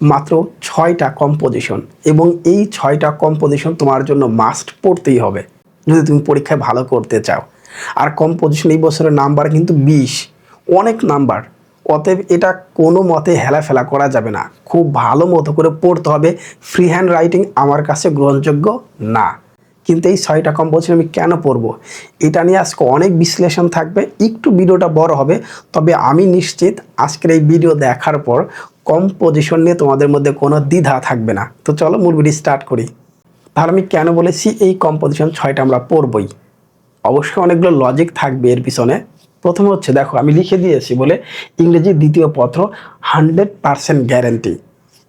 মাত্র 6টা কম্পোজিশন, এবং এই 6টা কম্পোজিশন তোমার জন্য মাস্ট পড়তেই হবে যদি তুমি পরীক্ষায় ভালো করতে চাও। আর কম্পোজিশন এই বছরের নাম্বার কিন্তু 20, অনেক নাম্বার। অতএব এটা কোনো মতে হেলাফেলা করা যাবে না, খুব ভালো মতো করে পড়তে হবে। ফ্রি হ্যান্ড রাইটিং আমার কাছে গ্রহণযোগ্য না। কিন্তু এই 6টা কম্পোজিশন আমি কেন পড়বো, এটা নিয়ে আজকে অনেক বিশ্লেষণ থাকবে। একটু ভিডিওটা বড় হবে, তবে আমি নিশ্চিত আজকের এই ভিডিও দেখার পর কম্পোজিশন নিয়ে তোমাদের মধ্যে কোনো দ্বিধা থাকবে না। তো চলো মূল ভিডিও স্টার্ট করি। তাহলে আমি কেন বলেছি এই কম্পোজিশন 6টা আমরা পড়বই। অবশ্যই অনেকগুলো লজিক থাকবে এর পিছনে। প্রথমে হচ্ছে দেখো, আমি লিখে দিয়েছি বলে ইংরেজি দ্বিতীয় পত্র 100% গ্যারেন্টি।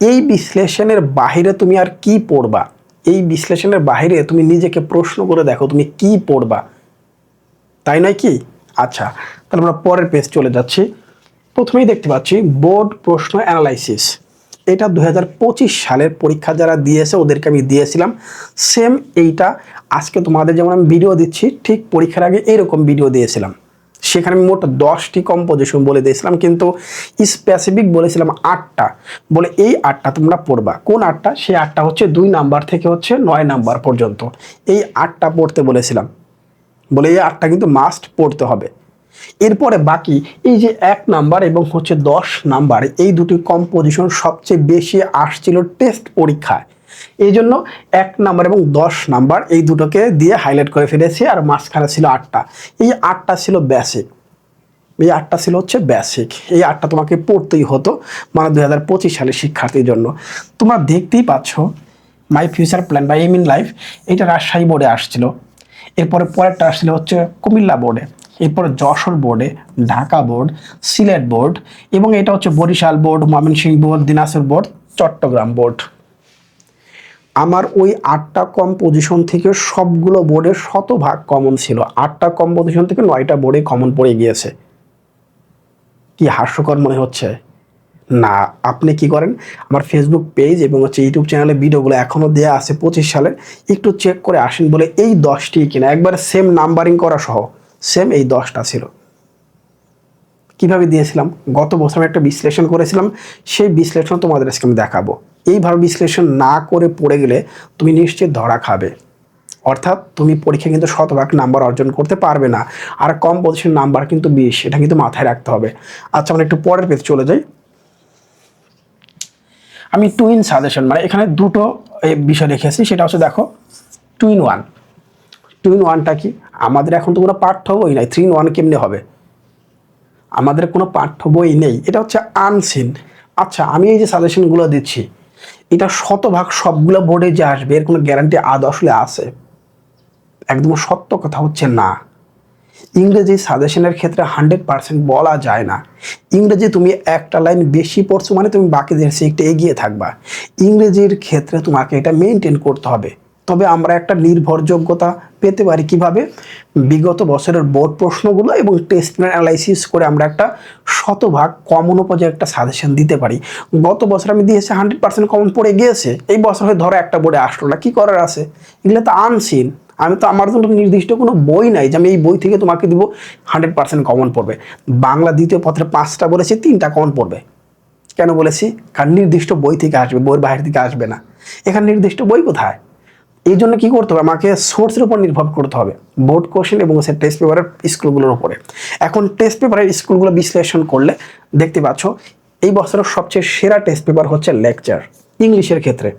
এই বিশ্লেষণের বাহিরে তুমি আর কি পড়বা? এই বিশ্লেষণের বাহিরে তুমি নিজেকে প্রশ্ন করে দেখো তুমি কি পড়বা, তাই নয় কি? আচ্ছা, তাহলে আমরা পরের পেজ চলে যাচ্ছি। প্রথমেই দেখতে পাচ্ছি বোর্ড প্রশ্ন অ্যানালাইসিস। এটা 2025 সালের পরীক্ষা যারা দিয়েছে ওদেরকে আমি দিয়েছিলাম সেম এইটা। আজকে তোমাদের যেমন আমি ভিডিও দিচ্ছি, ঠিক পরীক্ষার আগে এরকম ভিডিও দিয়েছিলাম। সেখানে আমি মোট 10টি কম্পোজিশন বলে দিয়েছিলাম, কিন্তু স্পেসিফিক বলেছিলাম 8টা। বলে এই 8টা তোমরা পড়বা। কোন 8টা? সেই 8টা হচ্ছে 2 নাম্বার থেকে হচ্ছে 9 নাম্বার পর্যন্ত। এই 8টা পড়তে বলেছিলাম, বলে এই 8টা কিন্তু মাস্ট পড়তে হবে। এরপরে বাকি এই যে 1 নাম্বার এবং হচ্ছে 10 নাম্বার, এই দুটি কম্পোজিশন সবচেয়ে বেশি আসছিল টেস্ট পরীক্ষায়। এই জন্য 1 নাম্বার এবং 10 নাম্বার এই দুটোকে দিয়ে হাইলাইট করে ফেলেছি। আর মাঝখানে ছিল 8টা। এই 8টা ছিল বেসিক। এই 8টা ছিল হচ্ছে বেসিক। এই 8টা তোমাকে পড়তেই হতো, মানে 2025 সালের শিক্ষার্থীর জন্য। তোমরা দেখতেই পাচ্ছ মাই ফিউচার প্ল্যান বা এম ইন লাইফ, এটা রাজশাহী বোর্ডে আসছিল। এরপরে পরেরটা আসছিল হচ্ছে কুমিল্লা বোর্ডে, এরপরে যশোর বোর্ডে, ঢাকা বোর্ড, সিলেট বোর্ড, এবং এটা হচ্ছে Barishal board, Mymensingh board, Dinajpur board, Chattogram board. আমার ওই 8টা কম্পোজিশন থেকে সবগুলো বোর্ডের শতভাগ কমন ছিল। 8টা কম্পোজিশন থেকে 9টা বোর্ডে কমন পড়ে গিয়েছে। কি হাস্যকর মনে হচ্ছে না? আপনি কি করেন, আমার ফেসবুক পেজ এবং হচ্ছে ইউটিউব চ্যানেলে ভিডিওগুলো এখনও দেওয়া আছে 25 সালে, একটু চেক করে আসেন। বলে এই 10টি কিনা একবার সেম নাম্বারিং করা সহ সেম এই 10টা ছিল। কিভাবে দিয়েছিলাম? গত বছর একটা বিশ্লেষণ করেছিলাম, সেই বিশ্লেষণ তোমাদের আজকে আমি দেখাবো। এইভাবে বিশ্লেষণ না করে পড়ে গেলে তুমি নিশ্চিত ধরা খাবে। অর্থাৎ তুমি পরীক্ষা কিন্তু শতভাগ নাম্বার অর্জন করতে পারবে না। আর কম্পোজিশন নাম্বার কিন্তু 20, এটা কিন্তু মাথায় রাখতে হবে। আচ্ছা, আমরা একটু পরের পেজ চলে যাই। আমি টুইন সাজেশন, মানে এখানে দুটো বিষয় রেখেছি। সেটা হচ্ছে দেখো 2 in 1। 2 in 1টা কি? আমাদের এখন তো কোনো পাঠ্য বই নাই, 3 in 1 কেমনে হবে? আমাদের কোনো পাঠ্য বই নেই, এটা হচ্ছে আনসিন। আচ্ছা, আমি এই যে সাজেশনগুলো দিচ্ছি, এটা শতভাগ সবগুলো বোর্ডে যে আসবে এর কোনো গ্যারান্টি আদৌ আসলে আছে? একদম সত্য কথা হচ্ছে না। ইংরেজি সাজেশনের ক্ষেত্রে 100% বলা যায় না। ইংরেজি তুমি একটা লাইন বেশি পড়ছো মানে তুমি বাকিদের চেয়ে একটু এগিয়ে থাকবা। ইংরেজির ক্ষেত্রে তোমাকে এটা মেনটেন করতে হবে। তবে আমরা একটা নির্ভরযোগ্যতা পেতে পারি কিভাবে? বিগত বছরের বোর্ড প্রশ্নগুলো এবং টেস্ট অ্যানালাইসিস করে আমরা একটা শতভাগ কমন উপযোগী একটা সাজেশন দিতে পারি। গত বছর আমি দিয়েছি 100% কমন পড়ে গিয়েছে, এই বছর হয়ে ধরো একটা বোর্ডে আসলো না, কি করার আছে? এগুলো তো আনসিন। আমি তো, আমার জন্য নির্দিষ্ট কোনো বই নাই যে আমি এই বই থেকে তোমাকে দিব 100% কমন পড়বে। বাংলা দ্বিতীয় পত্রে 5টা বলেছি, 3টা কমন পড়বে। কেন বলেছি? কারণ নির্দিষ্ট বই থেকে আসবে, বইয়ের বাইরে থেকে আসবে না। এখানে নির্দিষ্ট বই কোথায়? এই জন্য কী করতে হবে? আমাকে সোর্সের উপর নির্ভর করতে হবে, বোর্ড কোশ্চেন এবং সে টেস্ট পেপারের স্কুলগুলোর উপরে। এখন টেস্ট পেপারের স্কুলগুলো বিশ্লেষণ করলে দেখতে পাচ্ছ এই বছরের সবচেয়ে সেরা টেস্ট পেপার হচ্ছে লেকচার ইংলিশের ক্ষেত্রে।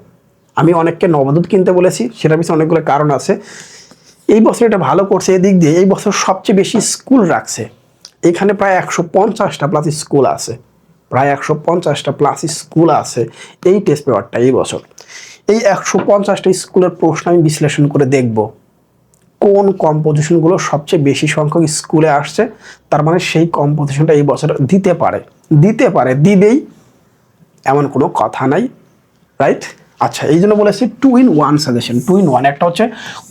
আমি অনেককে নবদূত কিনতে বলেছি, সেটার পিছনে অনেকগুলো কারণ আছে। এই বছর এটা ভালো করছে এদিক দিয়ে, এই বছর সবচেয়ে বেশি স্কুল রাখছে। এখানে প্রায় 150টা প্লাস স্কুল আছে, প্রায় 150টা প্লাস স্কুল আছে এই টেস্ট পেপারটা এই বছর। এই 150টা স্কুলের প্রশ্ন আমি বিশ্লেষণ করে দেখব কোন কম্পোজিশনগুলো সবচেয়ে বেশি সংখ্যক স্কুলে আসছে। তার মানে সেই কম্পোজিশনটা এই বছর দিতে পারে, দিবেই, এমন কোনো কথা নাই, রাইট? আচ্ছা, এই জন্য বলেছি 2 in 1 সাজেশন। 2 in 1 একটা হচ্ছে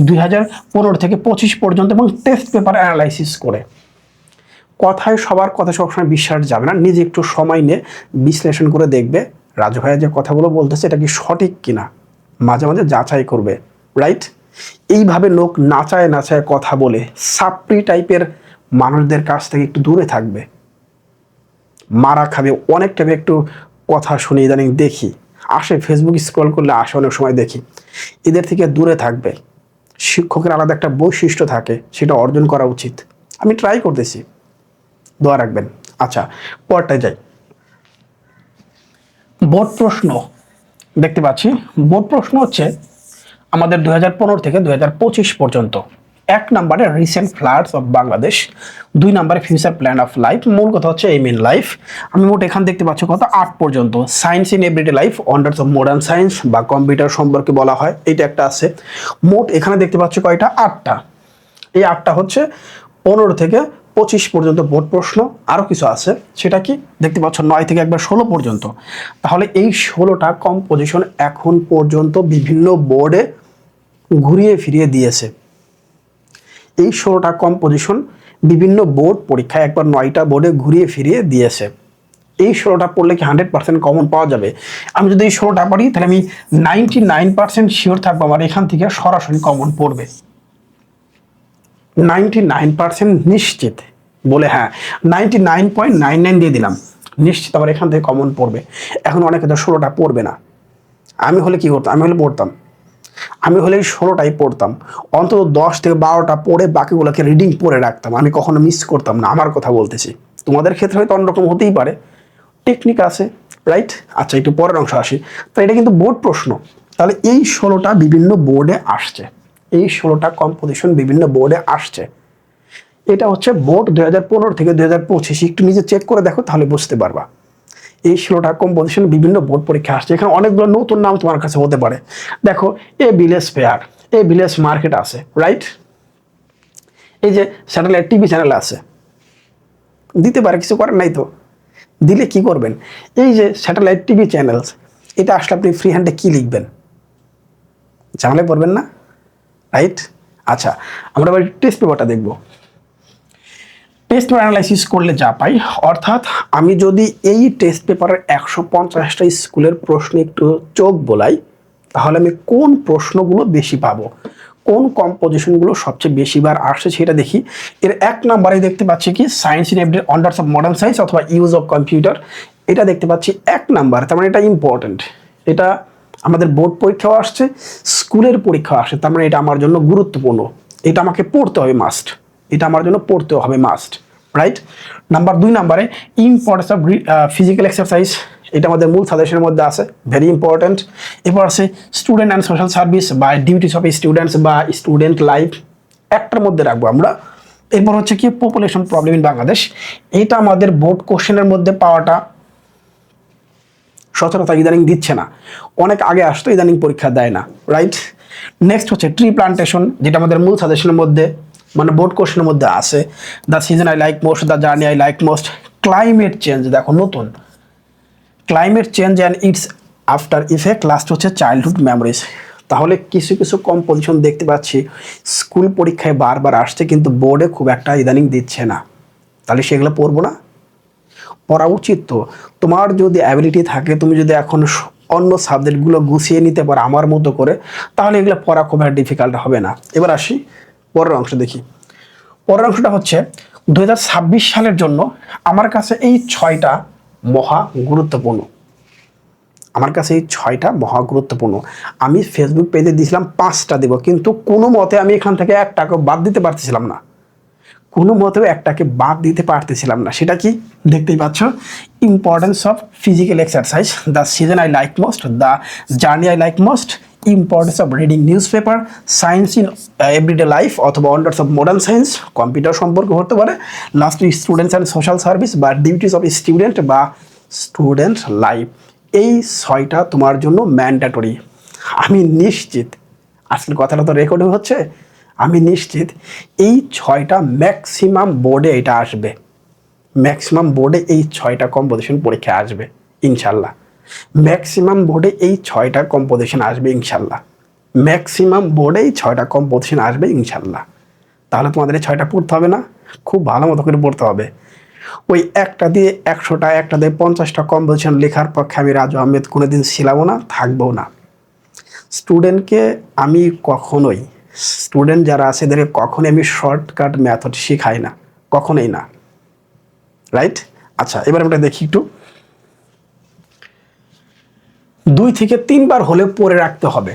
2015 থেকে 25 পর্যন্ত এবং টেস্ট পেপার অ্যানালাইসিস করে। কথায় সবার কথা সবসময় বিশ্বাস যাবে না, নিজে একটু সময় নিয়ে বিশ্লেষণ করে দেখবে রাজু ভাইয়া যে কথাগুলো বলতেছে এটা কি সঠিক কিনা, মাঝে মাঝে যাচাই করবে, রাইট? এইভাবে লোক নাচায় নাচায় কথা বলে সাপ্রি টাইপের মানুষদের কাছ থেকে একটু দূরে থাকবে। মারা খাবে অনেক টাইপের একটু কথা শুনে ইদানিং দেখি, আসে, ফেসবুক স্ক্রল করলে আসে, অনেক সময় দেখি। এদের থেকে দূরে থাকবে। শিক্ষকের আলাদা একটা বৈশিষ্ট্য থাকে, সেটা অর্জন করা উচিত। আমি ট্রাই করতেছি, দোয়া রাখবেন। আচ্ছা, পরটায় যাই। বোর্ড প্রশ্ন দেখতে পাচ্ছি। বোর্ড প্রশ্ন হচ্ছে আমাদের 2015 থেকে 2025 পর্যন্ত। 1 নম্বরে রিসেন্ট ফ্লাডস অফ বাংলাদেশ, 2 নম্বরে ফিউচার প্ল্যান অফ লাইফ, মূল কথা হচ্ছে এইম ইন লাইফ। আমি মোট এখানে দেখতে পাচ্ছি কত, 8 পর্যন্ত। Science in everyday life, wonders of modern science বা কম্পিউটার সম্পর্কে বলা হয়, এটা একটা আছে। মোট এখানে দেখতে পাচ্ছি কয়টা, 8টা। এই 8টা হচ্ছে 15 থেকে 25 পর্যন্ত বোর্ড প্রশ্ন। আরও কিছু আছে, সেটা কি দেখতে পাচ্ছ 9 থেকে একবার 16 পর্যন্ত। তাহলে এই 16টা কম্পোজিশন এখন পর্যন্ত বিভিন্ন বোর্ডে ঘুরিয়ে ফিরিয়ে দিয়েছে। এই 16টা কম্পোজিশন বিভিন্ন বোর্ড পরীক্ষায় একবার 9টা বোর্ডে ঘুরিয়ে ফিরিয়ে দিয়েছে। এই 16টা পড়লে কি 100% কমন পাওয়া যাবে? আমি যদি এই 16টা পড়ি তাহলে আমি 99% শিওর থাকবো আমার এখান থেকে সরাসরি কমন পড়বে। 99% নিশ্চিত বলে, হ্যাঁ 99.99 দিয়ে দিলাম, নিশ্চিত আমার এখান থেকে কমন পড়বে। এখন অনেকে তো 16টা পড়বে না। আমি হলে কি করতাম? আমি হলে পড়তাম, আমি হলে 16টাই পড়তাম। অন্তত 10 থেকে 12টা পড়ে বাকিগুলোকে রিডিং পড়ে রাখতাম। আমি কখনো মিস করতাম না, আমার কথা বলতেছি। তোমাদের ক্ষেত্রে হয়তো অন্যরকম হতেই পারে, টেকনিক আছে, রাইট? আচ্ছা, একটু পরের অংশ আসি। তো এটা কিন্তু বোর্ড প্রশ্ন। তাহলে এই 16টা বিভিন্ন বোর্ডে আসছে, এই 16টা কম্পোজিশন বিভিন্ন বোর্ডে আসছে। এটা হচ্ছে বোর্ড 2015 থেকে 2025। একটু নিজে চেক করে দেখো, তাহলে বুঝতে পারবা। এই 16টা কম্পোজিশন বিভিন্ন বোর্ড পরীক্ষা আসছে। এখানে অনেকগুলো নতুন নাম তোমার কাছে হতে পারে। দেখো, a village fair, a village market আছে, রাইট? এই যে স্যাটেলাইট টিভি চ্যানেল আছে, দিতে পারে, কিছু করার নাই তো। দিলে কি করবেন? এই যে স্যাটেলাইট টিভি চ্যানেলস, এটা আসলে আপনি ফ্রি হ্যান্ডে কি লিখবেন? ঝামেলায় পড়বেন না, রাইট? আচ্ছা, আমরা এবার টেস্ট পেপারটা দেখব। টেস্ট পেপার অ্যানালাইসিস করলে যা পাই, অর্থাৎ আমি যদি এই টেস্ট পেপারের 150টা স্কুলের প্রশ্ন একটু চোখ বোলাই, তাহলে আমি কোন প্রশ্নগুলো বেশি পাবো, কোন কম্পোজিশনগুলো সবচেয়ে বেশিবার আসছে সেটা দেখি। এর 1 নম্বরে দেখতে পাচ্ছি কি, science in every wonders of modern science অথবা ইউজ অফ কম্পিউটার, এটা দেখতে পাচ্ছি 1 নাম্বার। তার মানে এটা ইম্পর্টেন্ট, এটা আমাদের বোর্ড পরীক্ষাও আসছে, স্কুলের পরীক্ষাও আসে, তার মানে এটা আমার জন্য গুরুত্বপূর্ণ, এটা আমাকে পড়তে হবে মাস্ট, এটা আমার জন্য পড়তে হবে মাস্ট, রাইট? নাম্বার 2 নাম্বারে ইম্পর্টেন্স অফ ফিজিক্যাল এক্সারসাইজ, এটা আমাদের মূল সাজেশনের মধ্যে আছে, ভেরি ইম্পর্টেন্ট। এরপর আছে স্টুডেন্ট অ্যান্ড সোশ্যাল সার্ভিস বা ডিউটিস অফ স্টুডেন্টস বা স্টুডেন্ট লাইফ, একটার মধ্যে রাখবো আমরা। এরপর হচ্ছে কি, পপুলেশন প্রবলেম ইন বাংলাদেশ, এটা আমাদের বোর্ড কোশ্চেনের মধ্যে পাওয়াটা সচরাচর ইদানিং দিচ্ছে না, অনেক আগে আসতো, ইদানিং পরীক্ষা দেয় না, রাইট? নেক্সট হচ্ছে ট্রি প্লান্টেশন, যেটা আমাদের মূল সাজেশনের মধ্যে মানে বোর্ড কোশ্চেনের মধ্যে আছে। The season I like most, the journey I like most, climate change, দেখো নতুন, climate change and it's after effect, last হচ্ছে চাইল্ডহুড মেমোরিজ। তাহলে কিছু কিছু কম্পোজিশন দেখতে পাচ্ছি স্কুল পরীক্ষায় বারবার আসছে, কিন্তু বোর্ডে খুব একটা ইদানিং দিচ্ছে না। তাহলে সেগুলো পড়বো না? পড়া উচিত তো। তোমার যদি অ্যাবিলিটি থাকে, তুমি যদি এখন অন্য সাবজেক্টগুলো গুছিয়ে নিতে পারো আমার মতো করে, তাহলে এগুলো পড়া খুব একটা ডিফিকাল্ট হবে না। এবার আসি পরের অংশ দেখি। পরের অংশটা হচ্ছে 2026 সালের জন্য আমার কাছে এই 6টা মহা গুরুত্বপূর্ণ, আমার কাছে এই 6টা মহা গুরুত্বপূর্ণ। আমি ফেসবুক পেজে দিয়েছিলাম 5টা দেব, কিন্তু কোনো মতে আমি এখান থেকে একটাকে বাদ দিতে পারতেছিলাম না, কোনো মতেও একটাকে বাদ দিতে পারতেছিলাম না। সেটা কি দেখতেই পাচ্ছ, importance of physical exercise, the season I like most, the journey I like most, importance of reading newspaper, science in everyday life অথবা wonders of modern science, computer সম্পর্কে হতে পারে, last students and social service বা duties of student বা student life. এই 6টা তোমার জন্য ম্যান্ডেটরি। আমি নিশ্চিত, আজকের কথাটা তো রেকর্ডিং হচ্ছে, আমি নিশ্চিত এই 6টা ম্যাক্সিমাম বোর্ডে এটা আসবে, ম্যাক্সিমাম বোর্ডে এই 6টা কম্পোজিশন পরীক্ষা আসবে ইনশাল্লাহ। ম্যাক্সিমাম বোর্ডে এই 6টা কম্পোজিশন আসবে ইনশাল্লাহ, ম্যাক্সিমাম বোর্ডে এই 6টা কম্পোজিশন আসবে ইনশাল্লাহ। তাহলে তোমাদের এই 6টা পড়তে হবে না? খুব ভালো মতো করে পড়তে হবে। ওই একটা দিয়ে 100টা, একটা দিয়ে 50টা কম্পোজিশন লেখার পক্ষে আমি রাজু আহমেদ কোনোদিন ছিলামও না, থাকবো না। স্টুডেন্টকে আমি কখনোই, স্টুডেন্ট যারা আছে এদেরকে কখনোই আমি শর্টকাট মেথড শেখাই না, কখনোই না, রাইট? আচ্ছা, এবার আমরা দেখি একটু 2 থেকে 3 বার হলে পড়ে রাখতে হবে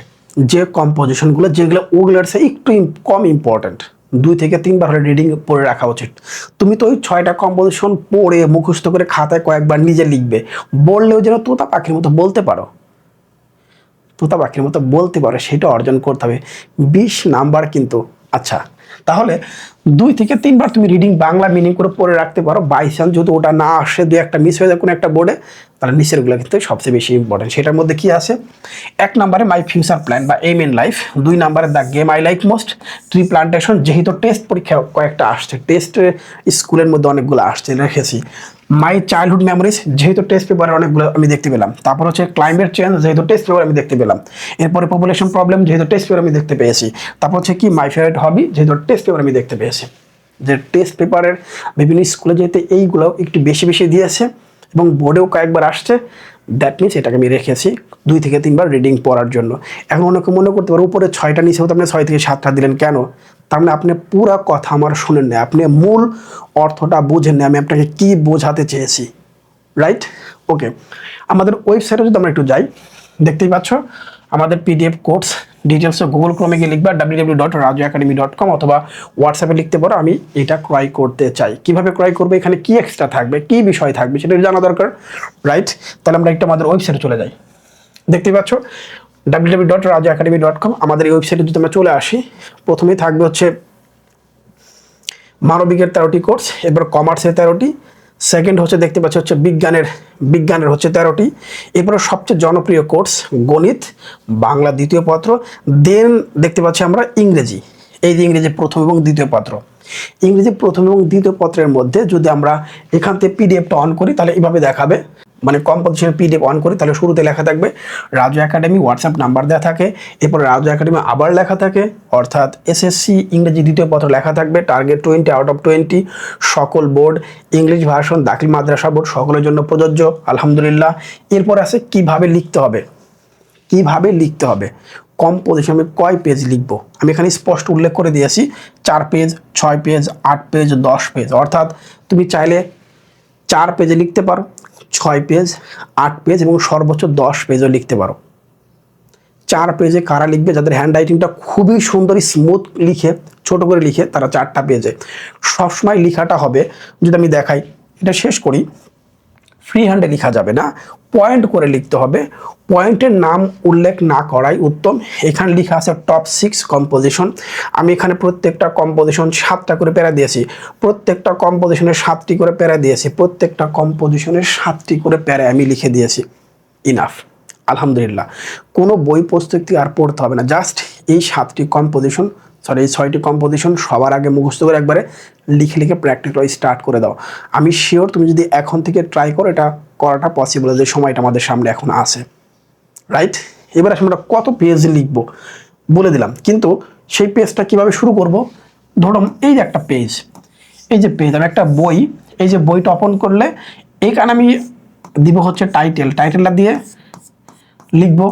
যে কম্পোজিশনগুলো, যেগুলো ওগুলোর চেয়ে একটু কম ইম্পর্ট্যান্ট। 2 থেকে 3 বার হলে রিডিং পড়ে রাখা উচিত। তুমি তো ওই 6টা কম্পোজিশন পড়ে মুখস্থ করে খাতায় কয়েকবার নিজে লিখবে, বললেও যেন তোতা পাখির মতো বলতে পারো, তোতা পাখির মতো বলতে পারো, সেটা অর্জন করতে হবে। 20 নাম্বার কিন্তু। আচ্ছা, তাহলে 2 থেকে 3 বার তুমি রিডিং বাংলা মিনিং করে পড়ে রাখতে পারো। বাই চান্স যদি ওটা না আসে, 2-একটা মিস হয়ে যায় কোনো একটা বোর্ডে, তাহলে নিচেরগুলো কিন্তু সবচেয়ে বেশি ইম্পর্টেন্ট। সেটার মধ্যে কি আছে? 1 নম্বরে মাই ফিউচার প্ল্যান বা এম ইন লাইফ, 2 নম্বরে the game I like most, tree plantation, যেহেতু টেস্ট পরীক্ষা কয়েকটা আসছে, টেস্ট স্কুলের মধ্যে অনেকগুলো আসছে, রেখেছি। মাই চাইল্ডহুড মেমোরিজ, যেহেতু টেস্ট পেপারে অনেকগুলো আমি দেখতে পেলাম। তারপর হচ্ছে ক্লাইমেট চেঞ্জ, যেহেতু টেস্ট পেপার আমি দেখতে পেলাম। এরপরে পপুলেশন প্রবলেম, যেহেতু টেস্ট পেপার আমি দেখতে পেয়েছি। তারপর হচ্ছে কি মাই ফেভারিট হবি, যেহেতু টেস্ট পেপার আমি দেখতে পেয়েছি। যে টেস্ট পেপারের বিভিন্ন স্কুলে যেহেতু এইগুলো একটু বেশি বেশি দিয়েছে এবং বোর্ডেও কয়েকবার আসছে, দ্যাট মিনস এটাকে আমি রেখেছি 2 থেকে 3 বার রিডিং পড়ার জন্য। এখন অনেকে মনে করতে পারো উপরে 6টা নিচে হতো, আপনি 6 থেকে 7টা দিলেন কেন? তার মানে আপনি পুরো কথা আমার শুনেন না, আপনি মূল অর্থটা বুঝেন না, আমি আপনাকে কি বোঝাতে চেয়েছি। রাইট? ওকে, আমাদের ওয়েবসাইটে যদি আমরা একটু যাই, দেখতেই পাচ্ছ আমাদের পিডিএফ কোর্স ডিটেলস গুগল ক্রোমে গিয়ে লিখবা www.rajuacademy.com, অথবা হোয়াটসঅ্যাপে লিখতে পারো আমি এটা ক্রয় করতে চাই। কিভাবে ক্রয় করবে, এখানে কি এক্সট্রা থাকবে, কি বিষয় থাকবে, সেটা জানা দরকার। রাইট? তাহলে আমরা একটু আমাদের ওয়েবসাইটে চলে যাই। দেখতেই পাচ্ছ www.rajuacademy.com। আমাদের এই ওয়েবসাইটে যদি আমরা চলে আসি, প্রথমেই থাকবে হচ্ছে মানবিকের 13টি কোর্স, এরপর কমার্সের 13টি, সেকেন্ড হচ্ছে দেখতে পাচ্ছি হচ্ছে বিজ্ঞানের হচ্ছে 13টি, এরপরে সবচেয়ে জনপ্রিয় কোর্স গণিত, বাংলা দ্বিতীয় পত্র, দেন দেখতে পাচ্ছি আমরা ইংরেজি। এই যে ইংরেজি প্রথম এবং দ্বিতীয় পত্র, ইংরেজি প্রথম এবং দ্বিতীয় পত্রের মধ্যে যদি আমরা এখান থেকে পিডিএফটা অন করি, তাহলে এইভাবে দেখাবে, মানে কম্পোজিশন পিডিএফ অন করি, তাহলে শুরুতে লেখা থাকবে রাজু একাডেমি, হোয়াটসঅ্যাপ নাম্বার দেওয়া থাকে, এরপর রাজু একাডেমি আবার লেখা থাকে, অর্থাৎ এসএসসি ইংরেজি দ্বিতীয় পত্র লেখা থাকবে, টার্গেট 20 আউট অফ 20, সকল বোর্ড, ইংলিশ ভার্সন, দাখিল মাদ্রাসা বোর্ড সকলের জন্য প্রযোজ্য, আলহামদুলিল্লাহ। এরপর আছে কিভাবে লিখতে হবে, কিভাবে লিখতে হবে, কম্পোজিশন আমি কয় পেজ লিখবো, আমি এখানে স্পষ্ট উল্লেখ করে দিয়েছি 4 পেজ, 6 পেজ, 8 পেজ, 10 পেজ, অর্থাৎ তুমি চাইলে 4 পেজে লিখতে পারো, 6 পেজ, 8 পেজ এবং সর্বোচ্চ 10 পেজও লিখতে পারো। 4 পেজে কারা লিখবে, যাদের হ্যান্ড রাইটিংটা খুবই সুন্দর স্মুথ লিখে ছোট করে লিখে, তারা 4টা পেজে। সবসময় লেখাটা হবে, যদি আমি দেখাই, এটা শেষ করি, ফ্রি হ্যান্ডে লেখা যাবে না, পয়েন্ট করে লিখতে হবে। পয়েন্টের নাম উল্লেখ না করাই উত্তম। এখানে লেখা আছে টপ 6 কম্পোজিশন, আমি এখানে প্রত্যেকটা কম্পোজিশন 7টা করে প্যারা দিয়েছি, প্রত্যেকটা কম্পোজিশনের 7টি করে প্যারা দিয়েছি, প্রত্যেকটা কম্পোজিশনের 7টি করে প্যারা আমি লিখে দিয়েছি। ইনাফ, আলহামদুলিল্লাহ। কোনো বই পুস্তক আর পড়তে হবে না, জাস্ট এই 7টি কম্পোজিশন, সরি এই 6টি কম্পোজিশন সবার আগে মুখস্থ করে একবারে লিখে লিখে প্র্যাকটিসটা স্টার্ট করে দাও। আমি শিওর তুমি যদি এখন থেকে ট্রাই করো, এটা করাটা পসিবল, যে সময়টা আমাদের সামনে এখন আছে। রাইট? এবার আসলে আমরা কত পেজ লিখবো বলে দিলাম, কিন্তু সেই পেজটা কিভাবে শুরু করব? ধরুন এই যে একটা পেজ, এই যে পেজ, আমি একটা বই, এই যে বইটা ওপেন করলে এইখানে আমি দিব হচ্ছে টাইটেলটা দিয়ে লিখবো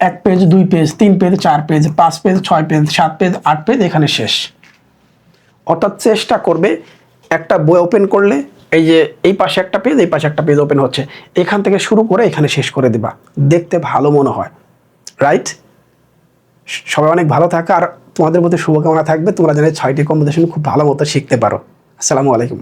1 page, 2 page, 3 page, 4 page, 5 page, 6 page, 7 page, 8 page, এখানে শেষ। অর্থাৎ চেষ্টা করবে একটা বই ওপেন করলে এই যে এই পাশে একটা পেজ, এই পাশে একটা পেজ ওপেন হচ্ছে, এখান থেকে শুরু করে এখানে শেষ করে দিবা, দেখতে ভালো মনে হয়। রাইট? সবাই অনেক ভালো থাকে, আর তোমাদের মধ্যে শুভকামনা থাকবে, তোমরা যেন 6টি কম্পোজিশন খুব ভালো মতো শিখতে পারো। আসসালামু আলাইকুম।